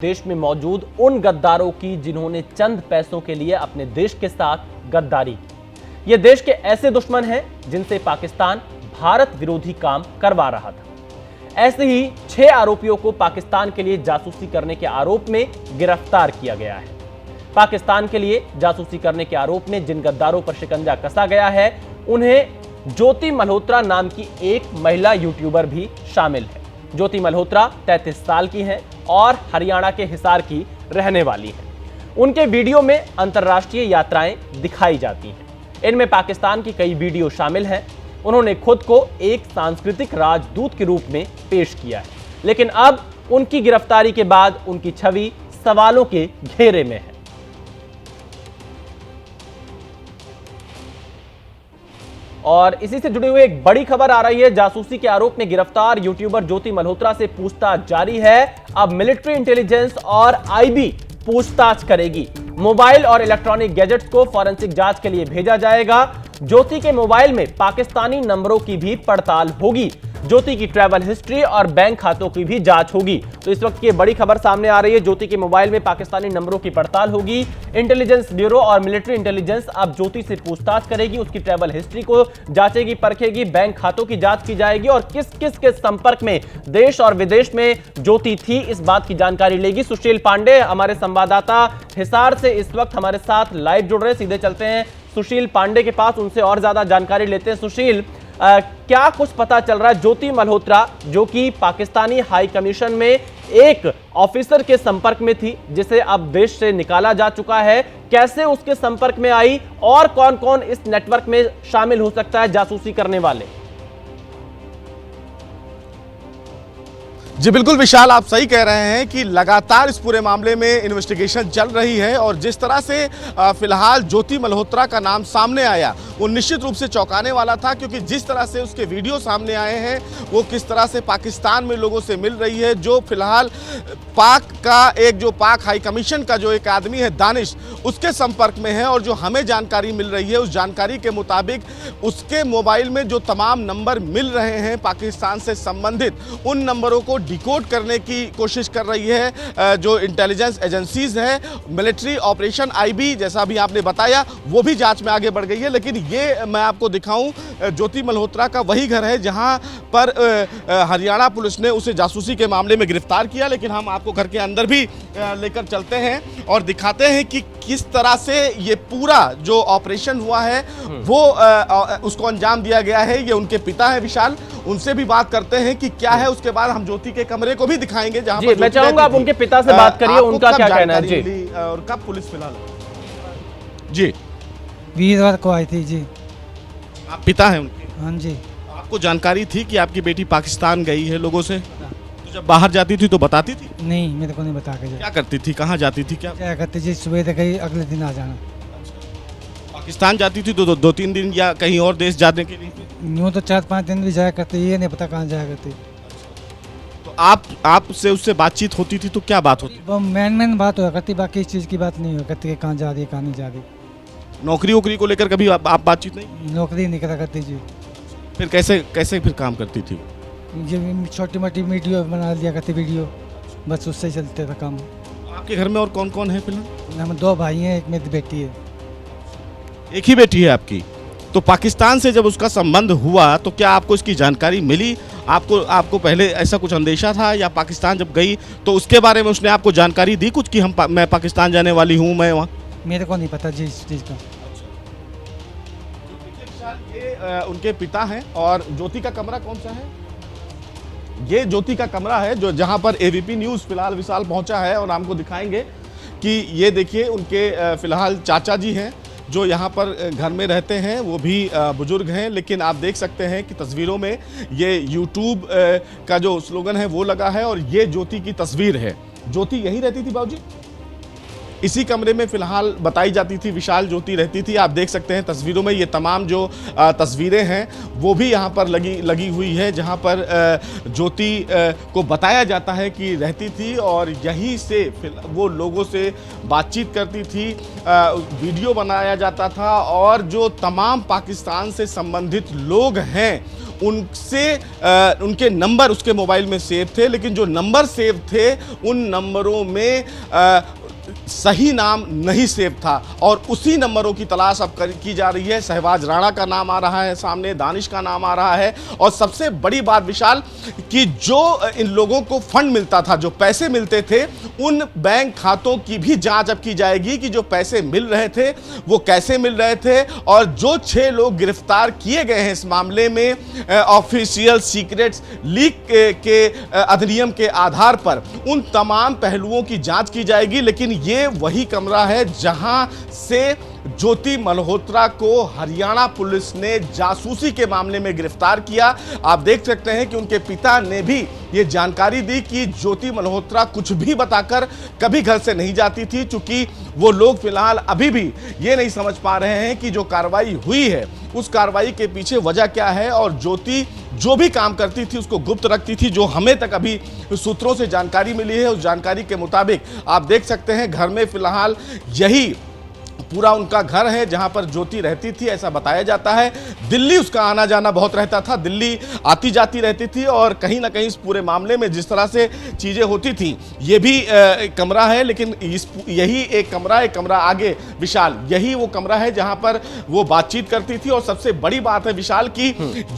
देश में मौजूद उन गद्दारों की जिन्होंने चंद पैसों के लिए अपने देश के साथ गद्दारी की। ये देश के ऐसे दुश्मन हैं जिनसे पाकिस्तान भारत विरोधी काम करवा रहा था। ऐसे ही 6 आरोपियों को पाकिस्तान के लिए जासूसी करने के आरोप में गिरफ्तार किया गया है। पाकिस्तान के लिए जासूसी करने के आरोप में जिन गद्दारों पर शिकंजा कसा गया है उन्हें ज्योति मल्होत्रा नाम की एक महिला यूट्यूबर भी शामिल है। ज्योति मल्होत्रा 33 साल की हैं और हरियाणा के हिसार की रहने वाली हैं। उनके वीडियो में अंतर्राष्ट्रीय यात्राएं दिखाई जाती हैं। इनमें पाकिस्तान की कई वीडियो शामिल हैं। उन्होंने खुद को एक सांस्कृतिक राजदूत के रूप में पेश किया है, लेकिन अब उनकी गिरफ्तारी के बाद उनकी छवि सवालों के घेरे में है। और इसी से जुड़ी हुई एक बड़ी खबर आ रही है। जासूसी के आरोप में गिरफ्तार यूट्यूबर ज्योति मल्होत्रा से पूछताछ जारी है। अब मिलिट्री इंटेलिजेंस और आईबी पूछताछ करेगी। मोबाइल और इलेक्ट्रॉनिक गैजेट्स को फॉरेंसिक जांच के लिए भेजा जाएगा। ज्योति के मोबाइल में पाकिस्तानी नंबरों की भी पड़ताल होगी। ज्योति की ट्रैवल हिस्ट्री और बैंक खातों की भी जांच होगी। तो इस वक्त की बड़ी खबर सामने आ रही है। ज्योति के मोबाइल में पाकिस्तानी नंबरों की पड़ताल होगी। इंटेलिजेंस ब्यूरो और मिलिट्री इंटेलिजेंस अब ज्योति से पूछताछ करेगी। उसकी ट्रैवल हिस्ट्री को जांचेगी, परखेगी, बैंक खातों की जांच की जाएगी और किस किस के संपर्क में देश और विदेश में ज्योति थी, इस बात की जानकारी लेगी। सुशील पांडे हमारे संवाददाता हिसार से इस वक्त हमारे साथ लाइव जुड़ रहे हैं। सीधे चलते हैं सुशील पांडे के पास, उनसे और ज्यादा जानकारी लेते हैं। सुशील, क्या कुछ पता चल रहा है? ज्योति मल्होत्रा जो कि पाकिस्तानी हाई कमीशन में एक ऑफिसर के संपर्क में थी, जिसे अब देश से निकाला जा चुका है, कैसे उसके संपर्क में आई और कौन कौन इस नेटवर्क में शामिल हो सकता है जासूसी करने वाले? जी बिल्कुल विशाल, आप सही कह रहे हैं कि लगातार इस पूरे मामले में इन्वेस्टिगेशन चल रही है और जिस तरह से फिलहाल ज्योति मल्होत्रा का नाम सामने आया वो निश्चित रूप से चौंकाने वाला था, क्योंकि जिस तरह से उसके वीडियो सामने आए हैं वो किस तरह से पाकिस्तान में लोगों से मिल रही है। जो फिलहाल पाक हाई कमीशन का जो एक आदमी है दानिश, उसके संपर्क में है और जो हमें जानकारी मिल रही है उस जानकारी के मुताबिक उसके मोबाइल में जो तमाम नंबर मिल रहे हैं पाकिस्तान से संबंधित, उन नंबरों को डिकोड करने की कोशिश कर रही है जो इंटेलिजेंस एजेंसीज है। मिलिट्री ऑपरेशन आईबी, जैसा भी आपने बताया, वो भी जांच में आगे बढ़ गई है। लेकिन ये मैं आपको दिखाऊं, ज्योति मल्होत्रा का वही घर है जहां पर हरियाणा पुलिस ने उसे जासूसी के मामले में गिरफ्तार किया। लेकिन हम आपको घर के अंदर भी लेकर चलते हैं और दिखाते हैं कि किस तरह से ये पूरा जो ऑपरेशन हुआ है वो उसको अंजाम दिया गया है। ये उनके पिता है विशाल, उनसे भी बात करते हैं कि क्या है। उसके बाद हम ज्योति के कमरे को भी दिखाएंगे जहां पर मैं चाहूंगा आप उनके पिता से बात करिए, उनका क्या कहना है जी। और कब पुलिस फिलहाल जी 20 को आई थी जी। आप पिता हैं उनके? हाँ जी। आपको जानकारी थी कि आपकी बेटी पाकिस्तान गई है लोगों से? तो जब बाहर जाती थी तो बताती थी? नहीं, मेरे को नहीं बता के क्या करती थी, कहाँ जाती थी, क्या करती थी? सुबह तक गई, अगले दिन आ जाना। पाकिस्तान जाती थी तो 2-3 दिन या कहीं और देश जाने के लिए? यूँ तो 4-5 दिन भी जाया करती, ये नहीं पता कहाँ जाया करती। तो आपसे उससे बातचीत होती थी तो क्या बात होती? वो मेन बात हुआ करती, बाकी इस चीज़ की बात नहीं हुआ करती, कहाँ जा रही है कहाँ नहीं जा रही। नौकरी वोकरी को लेकर कभी आप बातचीत नहीं? नौकरी नहीं करा करती जी। फिर कैसे फिर काम करती थी? ये छोटी मोटी वीडियो बना लिया करती, वीडियो बस उससे चलते था काम। आपके घर में और कौन कौन है फिलहाल? हम 2 भाई हैं, एक मेरी बेटी है। एक ही बेटी है आपकी? तो पाकिस्तान से जब उसका संबंध हुआ तो क्या आपको इसकी जानकारी मिली? आपको पहले ऐसा कुछ अंदेशा था या पाकिस्तान जब गई तो उसके बारे में उसने आपको जानकारी दी कुछ कि मैं पाकिस्तान जाने वाली हूँ, मैं वहाँ? मेरे को नहीं पता जी इस चीज़ का। ये उनके पिता हैं। और ज्योति का कमरा कौन सा है? ये ज्योति का कमरा है जो जहाँ पर एबीपी न्यूज़ फिलहाल विशाल पहुँचा है और हमको दिखाएंगे कि ये देखिए उनके फिलहाल चाचा जी हैं जो यहाँ पर घर में रहते हैं, वो भी बुजुर्ग हैं। लेकिन आप देख सकते हैं कि तस्वीरों में ये यूट्यूब का जो स्लोगन है वो लगा है और ये ज्योति की तस्वीर है। ज्योति यहीं रहती थी बाबूजी? इसी कमरे में फिलहाल बताई जाती थी विशाल ज्योति रहती थी। आप देख सकते हैं तस्वीरों में ये तमाम जो तस्वीरें हैं वो भी यहाँ पर लगी हुई है, जहाँ पर ज्योति को बताया जाता है कि रहती थी और यहीं से वो लोगों से बातचीत करती थी, वीडियो बनाया जाता था और जो तमाम पाकिस्तान से संबंधित लोग हैं उनसे उनके नंबर उसके मोबाइल में सेव थे, लेकिन जो नंबर सेव थे उन नंबरों में सही नाम नहीं सेव था और उसी नंबरों की तलाश अब की जा रही है। शहबाज राणा का नाम आ रहा है सामने, दानिश का नाम आ रहा है और सबसे बड़ी बात विशाल कि जो इन लोगों को फंड मिलता था, जो पैसे मिलते थे, उन बैंक खातों की भी जांच अब की जाएगी कि जो पैसे मिल रहे थे वो कैसे मिल रहे थे और जो 6 लोग गिरफ्तार किए गए हैं इस मामले में ऑफिशियल सीक्रेट्स लीक के अधिनियम के आधार पर, उन तमाम पहलुओं की जांच की जाएगी। लेकिन ये वही कमरा है जहां से ज्योति मल्होत्रा को हरियाणा पुलिस ने जासूसी के मामले में गिरफ्तार किया। आप देख सकते हैं कि उनके पिता ने भी ये जानकारी दी कि ज्योति मल्होत्रा कुछ भी बताकर कभी घर से नहीं जाती थी, चूंकि वो लोग फिलहाल अभी भी ये नहीं समझ पा रहे हैं कि जो कार्रवाई हुई है उस कार्रवाई के पीछे वजह क्या है और ज्योति जो भी काम करती थी उसको गुप्त रखती थी। जो हमें तक अभी सूत्रों से जानकारी मिली है उस जानकारी के मुताबिक आप देख सकते हैं घर में फिलहाल यही पूरा उनका घर है जहां पर ज्योति रहती थी, ऐसा बताया जाता है। दिल्ली उसका आना जाना बहुत रहता था, दिल्ली आती जाती रहती थी और कहीं ना कहीं इस पूरे मामले में जिस तरह से चीज़ें होती थी, ये भी कमरा है, लेकिन यही एक कमरा आगे विशाल, यही वो कमरा है जहां पर वो बातचीत करती थी। और सबसे बड़ी बात है विशाल की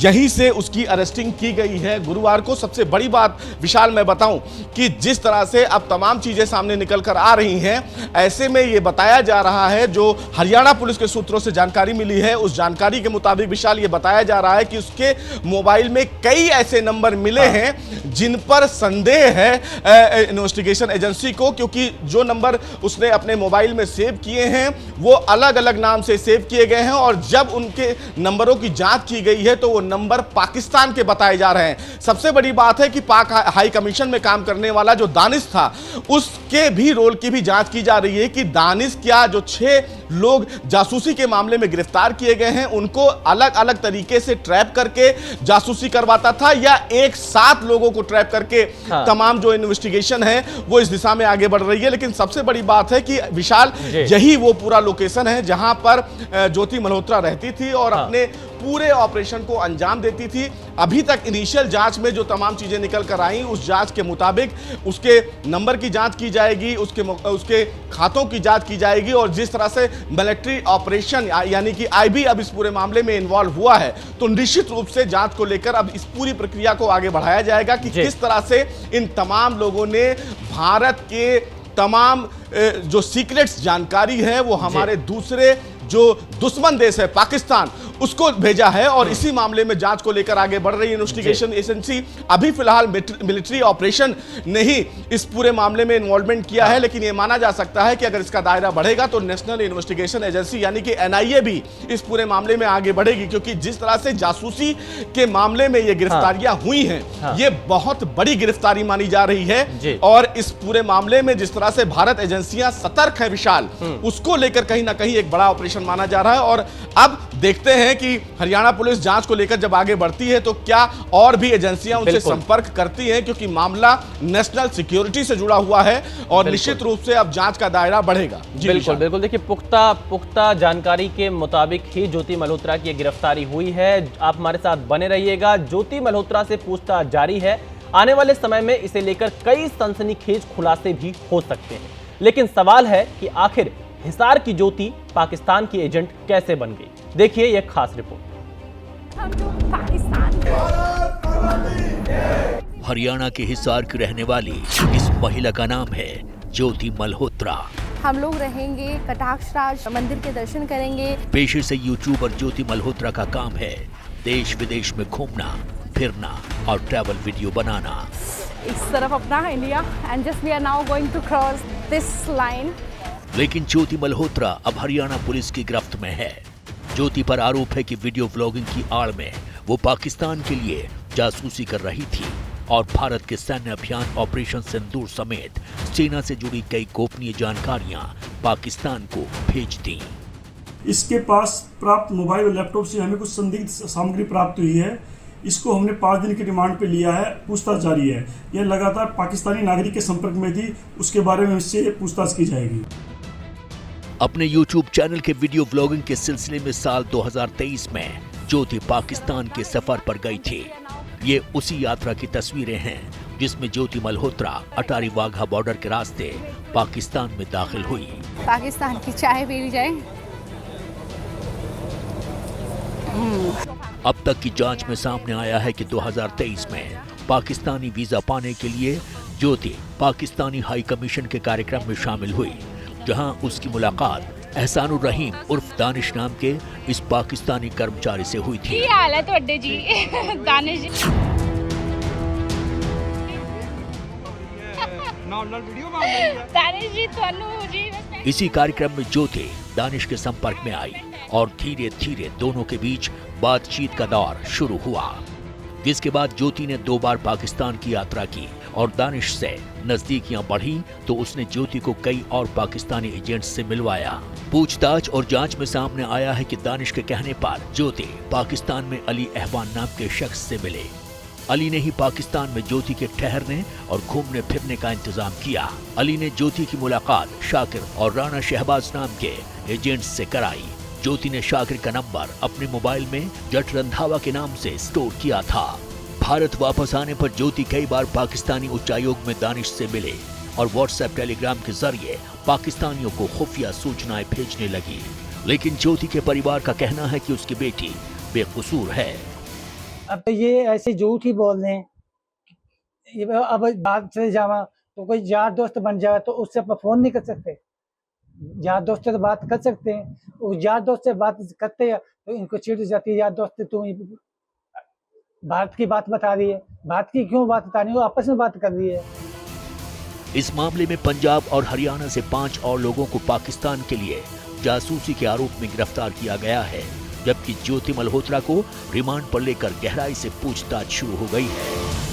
यहीं से उसकी अरेस्टिंग की गई है गुरुवार को। सबसे बड़ी बात विशाल मैं बताऊं कि जिस तरह से अब तमाम चीज़ें सामने निकल कर आ रही हैं, ऐसे में ये बताया जा रहा है, जो हरियाणा पुलिस के सूत्रों से जानकारी मिली है उस जानकारी के मुताबिक विशाल ये बताया जा रहा है कि उसके मोबाइल में कई ऐसे नंबर मिले हैं जिन पर संदेह है इन्वेस्टिगेशन एजेंसी को, क्योंकि जो नंबर उसने अपने मोबाइल में सेव किए हैं वो अलग अलग नाम से सेव किए गए हैं और जब उनके नंबरों की जांच की गई है तो वो नंबर पाकिस्तान के बताए जा रहे हैं। सबसे बड़ी बात है कि पाक हाई कमीशन में काम करने वाला जो दानिश था उसके भी रोल की भी जांच की जा रही है कि दानिश क्या जो 6 लोग जासूसी के मामले में गिरफ्तार किए गए हैं उनको अलग अलग तरीके से ट्रैप करके जासूसी करवाता था या एक साथ लोगों को ट्रैप करके तमाम जो इन्वेस्टिगेशन है वो इस दिशा में आगे बढ़ रही है। लेकिन सबसे बड़ी बात है कि विशाल यही वो पूरा लोकेशन है जहां पर ज्योति मल्होत्रा रहती थी और अपने पूरे ऑपरेशन को अंजाम देती थी। अभी तक इनिशियल जांच में जो तमाम चीजें निकल कर आई उस जांच के मुताबिक उसके नंबर की जांच की जाएगी, उसके खातों की जांच की जाएगी और जिस तरह से मिलिट्री ऑपरेशन यानी कि आईबी अब इस पूरे मामले में इन्वॉल्व हुआ है तो निश्चित रूप से जांच को लेकर अब इस पूरी प्रक्रिया को आगे बढ़ाया जाएगा कि किस तरह से इन तमाम लोगों ने भारत के तमाम जो सीक्रेट्स जानकारी है वो हमारे दूसरे जो दुश्मन देश है पाकिस्तान उसको भेजा है और इसी मामले में जांच को लेकर आगे बढ़ रही है इन्वेस्टिगेशन एजेंसी। अभी फिलहाल मिलिट्री ऑपरेशन ने ही इस पूरे मामले में इन्वॉल्वमेंट किया है, लेकिन यह माना जा सकता है कि अगर इसका दायरा बढ़ेगा तो नेशनल इन्वेस्टिगेशन एजेंसी यानी कि एनआईए भी इस पूरे मामले में आगे बढ़ेगी, क्योंकि जिस तरह से जासूसी के मामले में ये गिरफ्तारियां हुई हैं ये बहुत बड़ी गिरफ्तारी मानी जा रही है और इस पूरे मामले में जिस तरह से भारत एजेंसियां सतर्क है विशाल, उसको लेकर कहीं ना कहीं एक बड़ा ऑपरेशन माना जा रहा है। और अब देखते हैं कि हरियाणा पुलिस जांच को लेकर जब आगे बढ़ती है तो क्या और भी एजेंसियां उनसे संपर्क करती हैं, क्योंकि मामला नेशनल सिक्योरिटी से जुड़ा हुआ है और निश्चित रूप से अब जांच का दायरा बढ़ेगा। बिल्कुल बिल्कुल, देखिए पुख्ता जानकारी के मुताबिक ही ज्योति मल्होत्रा की गिरफ्तारी हुई है। आप हमारे साथ बने रहिएगा, ज्योति मल्होत्रा से पूछताछ जारी है। आने वाले समय में इसे लेकर कई सनसनीखेज खुलासे भी हो सकते हैं, लेकिन सवाल है कि आखिर हिसार की ज्योति पाकिस्तान की एजेंट कैसे बन गई। देखिए यह खास रिपोर्ट। हरियाणा के हिसार की रहने वाली इस महिला का नाम है ज्योति मल्होत्रा। हम लोग रहेंगे कटाक्ष राज मंदिर के दर्शन करेंगे। पेशे से यूट्यूबर ज्योति मल्होत्रा का काम है देश विदेश में घूमना फिरना और ट्रैवल वीडियो बनाना। इस तरफ अपना India and just we are now going to cross this line. लेकिन ज्योति मल्होत्रा अब हरियाणा पुलिस की गिरफ्त में है। ज्योति पर आरोप है कि वीडियो व्लॉगिंग की आड़ में वो पाकिस्तान के लिए जासूसी कर रही थी और भारत के सैन्य अभियान ऑपरेशन सिंदूर समेत सेना से जुड़ी कई गोपनीय जानकारियां पाकिस्तान को भेज दी। इसके पास प्राप्त मोबाइल और लैपटॉप से हमें कुछ संदिग्ध सामग्री प्राप्त हुई है। इसको हमने 5 दिन की रिमांड पे लिया है, पूछताछ जारी है। यह लगातार पाकिस्तानी नागरिक के संपर्क में थी, उसके बारे में इससे पूछताछ की जाएगी। अपने YouTube चैनल के वीडियो व्लॉगिंग के सिलसिले में साल 2023 में ज्योति पाकिस्तान के सफर पर गई थी। ये उसी यात्रा की तस्वीरें हैं जिसमें ज्योति मल्होत्रा अटारी वाघा बॉर्डर के रास्ते पाकिस्तान में दाखिल हुई। पाकिस्तान की चाय पी ली जाए। अब तक की जांच में सामने आया है कि 2023 में पाकिस्तानी वीजा पाने के लिए ज्योति पाकिस्तानी हाई कमीशन के कार्यक्रम में शामिल हुई, जहां उसकी मुलाकात एहसानुर रहीम उर्फ दानिश नाम के इस पाकिस्तानी कर्मचारी से हुई थी। हाल है तुहाडे जी दानिश जी? दानिश जी तुहानू जी इसी कार्यक्रम में ज्योति दानिश के संपर्क में आई और धीरे धीरे दोनों के बीच बातचीत का दौर शुरू हुआ, जिसके बाद ज्योति ने 2 बार पाकिस्तान की यात्रा की और दानिश से नजदीकियां बढ़ी तो उसने ज्योति को कई और पाकिस्तानी एजेंट्स से मिलवाया। पूछताछ और जांच में सामने आया है कि दानिश के कहने पर ज्योति पाकिस्तान में अली अहवान नाम के शख्स से मिले। अली ने ही पाकिस्तान में ज्योति के ठहरने और घूमने फिरने का इंतजाम किया। अली ने ज्योति की मुलाकात शाकिर और राणा शहबाज नाम के एजेंट्स से कराई। ज्योति ने शाकिर का नंबर अपने मोबाइल में जट रंधावा के नाम से स्टोर किया था। भारत वापस आने पर ज्योति कई बार पाकिस्तानी उच्चायोग में दानिश से मिले और व्हाट्सएप टेलीग्राम के जरिए पाकिस्तानियों को खुफिया सूचनाएं भेजने लगी। लेकिन ज्योति के परिवार का कहना है कि उसकी बेटी बेकसूर है। अब ये ऐसे झूठ ही बोल रहे हैं। अब बात चले जावा तो कोई यार दोस्त बन जाए तो उससे आप फोन नहीं कर सकते। यार दोस्त से तो बात कर सकते हैं, वो यार दोस्त से बात करते हैं तो इनको चिढ़ जाती है। यार दोस्त तू भारत की बात बता रही है, भारत की क्यों बात बता रही है, वो आपस में बात कर रही है। इस मामले में पंजाब और हरियाणा से 5 और लोगों को पाकिस्तान के लिए जासूसी के आरोप में गिरफ्तार किया गया है, जबकि ज्योति मल्होत्रा को रिमांड पर लेकर गहराई से पूछताछ शुरू हो गई है।